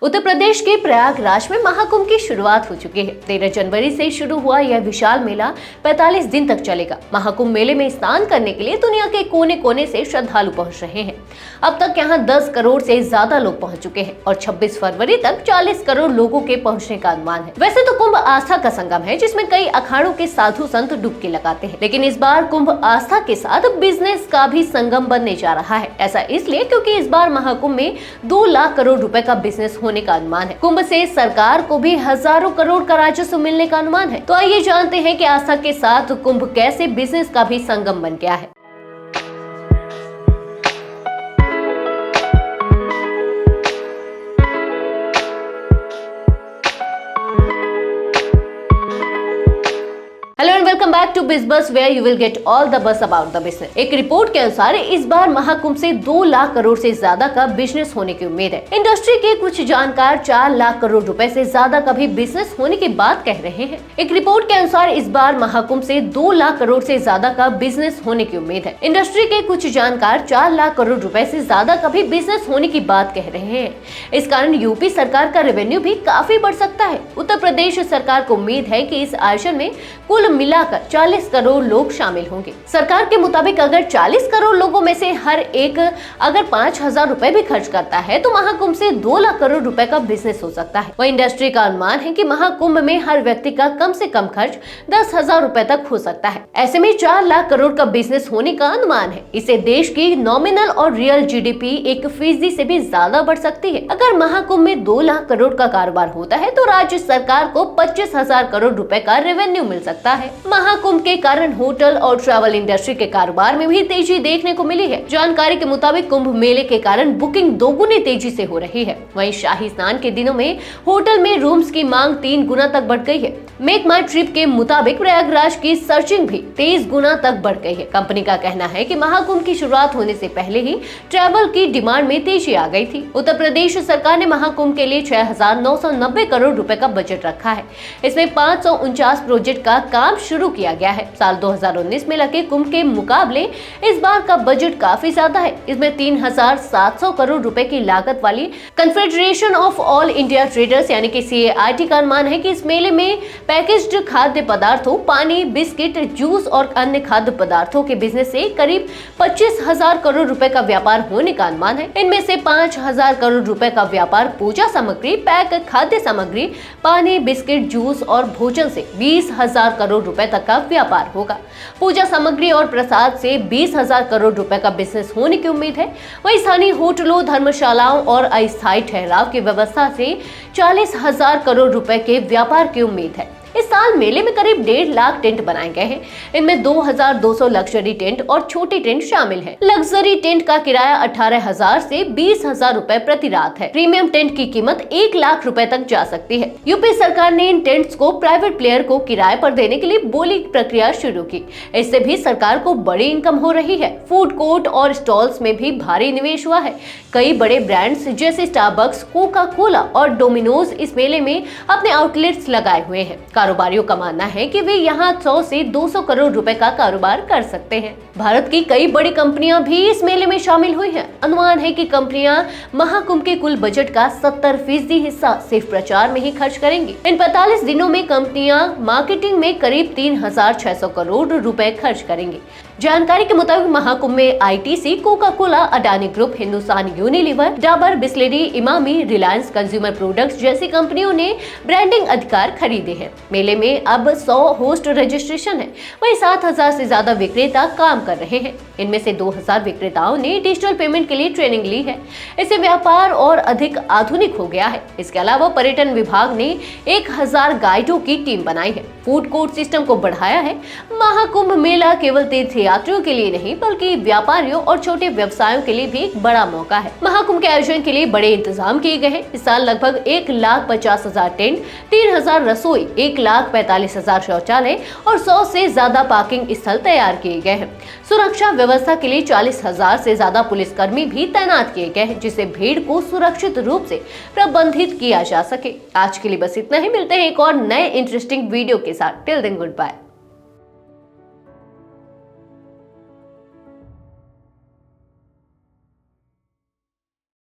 उत्तर प्रदेश के प्रयागराज में महाकुंभ की शुरुआत हो चुकी है। 13 जनवरी से शुरू हुआ यह विशाल मेला 45 दिन तक चलेगा। महाकुंभ मेले में स्नान करने के लिए दुनिया के कोने कोने से श्रद्धालु पहुंच रहे हैं। अब तक यहां 10 करोड़ से ज्यादा लोग पहुंच चुके हैं और 26 फरवरी तक 40 करोड़ लोगों के पहुंचने का अनुमान है। वैसे तो कुंभ आस्था का संगम है, जिसमें कई अखाड़ों के साधु संत डुबकी लगाते हैं, लेकिन इस बार कुंभ आस्था के साथ बिजनेस का भी संगम बनने जा रहा है। ऐसा इसलिए क्योंकि इस बार महाकुंभ में 2 लाख करोड़ रुपए का बिजनेस होने का अनुमान है। कुंभ से सरकार को भी हजारों करोड़ का राजस्व मिलने का अनुमान है। तो आइए जानते हैं कि आस्था के साथ कुंभ कैसे बिजनेस का भी संगम बन गया है। Hello and welcome back to BizBuzz, where you will get all the buzz about the business. एक रिपोर्ट के अनुसार इस बार महाकुंभ से 2 लाख करोड़ से ज्यादा का बिजनेस होने की उम्मीद है। इंडस्ट्री के कुछ जानकार 4 लाख करोड़ रुपए से ज्यादा का भी बिजनेस होने की बात कह रहे हैं। एक रिपोर्ट के अनुसार इस बार महाकुंभ से 2 लाख करोड़ से ज्यादा का बिजनेस होने की उम्मीद है। इंडस्ट्री के कुछ जानकार 4 लाख करोड़ रुपए से ज्यादा का भी बिजनेस होने की बात कह रहे हैं। इस कारण यूपी सरकार का रेवेन्यू भी काफी बढ़ सकता है। उत्तर प्रदेश सरकार को उम्मीद है कि इस आयोजन में कुल मिलाकर 40 करोड़ लोग शामिल होंगे। सरकार के मुताबिक अगर 40 करोड़ लोगों में से हर एक अगर 5,000 रुपए भी खर्च करता है तो महाकुंभ से 2 लाख करोड़ रुपए का बिजनेस हो सकता है। वहीं इंडस्ट्री का अनुमान है कि महाकुंभ में हर व्यक्ति का कम से कम खर्च 10,000 रुपए तक हो सकता है। ऐसे में 4 लाख करोड़ का बिजनेस होने का अनुमान है। इससे देश की नॉमिनल और रियल जीडीपी 1% से भी ज्यादा बढ़ सकती है। अगर महाकुंभ में 2 लाख करोड़ का कारोबार होता है तो राज्य सरकार को 25,000 करोड़ रुपए का रेवेन्यू मिल सकता है। महाकुंभ के कारण होटल और ट्रैवल इंडस्ट्री के कारोबार में भी तेजी देखने को मिली है। जानकारी के मुताबिक कुंभ मेले के कारण बुकिंग दोगुनी तेजी से हो रही है। वहीं शाही स्नान के दिनों में होटल में रूम्स की मांग 3 गुना तक बढ़ गई है। मेक माई ट्रिप के मुताबिक प्रयागराज की सर्चिंग भी 23 गुना तक बढ़ गई है। कंपनी का कहना है कि महाकुंभ की शुरुआत होने से पहले ही ट्रैवल की डिमांड में तेजी आ गई थी। उत्तर प्रदेश सरकार ने महाकुंभ के लिए 6,990 करोड़ रुपए का बजट रखा है। इसमें 549 प्रोजेक्ट का काम शुरू किया गया है। साल 2019 में लगे कुंभ के मुकाबले इस बार का बजट काफी ज्यादा है। इसमें 3,700 करोड़ रुपए की लागत वाली confederation of all India traders यानी कि CAIT का अनुमान है कि इस मेले में पैकेज्ड खाद्य पदार्थों, पानी, बिस्किट, जूस और अन्य खाद्य पदार्थों के बिजनेस से करीब 25,000 करोड़ रुपए का व्यापार होने का अनुमान है। इनमें से 5,000 करोड़ रुपए का व्यापार पूजा सामग्री, पैक खाद्य सामग्री, पानी, बिस्किट, जूस और भोजन से 20,000 करोड़ रुपए तक का व्यापार होगा। पूजा सामग्री और प्रसाद से 20,000 करोड़ रुपए का बिजनेस होने की उम्मीद है। वहीं स्थानीय होटलों, धर्मशालाओं और अस्थायी ठहराव की व्यवस्था से 40,000 करोड़ रुपए के व्यापार की उम्मीद है। इस साल मेले में करीब 1.5 लाख टेंट बनाए गए हैं। इनमें 2,200 लग्जरी टेंट और छोटे टेंट शामिल हैं। लग्जरी टेंट का किराया 18,000 से 20,000 रुपए प्रति रात है। प्रीमियम टेंट की कीमत 1 लाख रुपए तक जा सकती है। यूपी सरकार ने इन टेंट्स को प्राइवेट प्लेयर को किराए पर देने के लिए बोली प्रक्रिया शुरू की। इससे भी सरकार को बड़ी इनकम हो रही है। फूड कोर्ट और स्टॉल्स में भी भारी निवेश हुआ है। कई बड़े ब्रांड्स जैसे स्टारबक्स, कोका कोला और डोमिनोज इस मेले में अपने आउटलेट्स लगाए हुए हैं। कारोबारियों का मानना है कि वे यहाँ 100 से 200 करोड़ रुपए का कारोबार कर सकते हैं। भारत की कई बड़ी कंपनियां भी इस मेले में शामिल हुई हैं। अनुमान है कि कंपनियां महाकुंभ के कुल बजट का 70% हिस्सा सिर्फ प्रचार में ही खर्च करेंगी। इन 45 दिनों में कंपनियां मार्केटिंग में करीब 3,600 करोड़ रुपए खर्च करेंगी। जानकारी के मुताबिक महाकुंभ में ITC, Coca Cola, Adani group, Hindustan Unilever, Dabur, Bisleri, Emami, Reliance consumer products जैसी कंपनियों ने ब्रांडिंग अधिकार खरीदे हैं। मेले में अब 100 होस्ट रजिस्ट्रेशन है। वहीं 7,000 से ज्यादा विक्रेता काम कर रहे हैं। इनमें से 2,000 विक्रेताओं ने डिजिटल पेमेंट के लिए ट्रेनिंग ली है। इससे व्यापार और अधिक आधुनिक हो गया है। इसके अलावा पर्यटन विभाग ने 1,000 गाइडों की टीम बनाई है। फूड कोर्ट सिस्टम को बढ़ाया है। महाकुंभ मेला केवल तीर्थयात्रियों के लिए नहीं बल्कि व्यापारियों और छोटे व्यवसायों के लिए भी एक बड़ा मौका है। महाकुंभ के आयोजन के लिए बड़े इंतजाम किए गए हैं। इस साल लगभग 1,50,000 टेंट, 3,000 रसोई, 1,45,000 शौचालय और 100 से ज्यादा पार्किंग स्थल तैयार किए गए हैं। सुरक्षा व्यवस्था के लिए 40,000 से ज्यादा पुलिसकर्मी भी तैनात किए गए हैं, जिससे भीड़ को सुरक्षित रूप से प्रबंधित किया जा सके। आज के लिए बस इतना ही। मिलते हैं एक और नए इंटरेस्टिंग वीडियो के साथ। Till then good bye.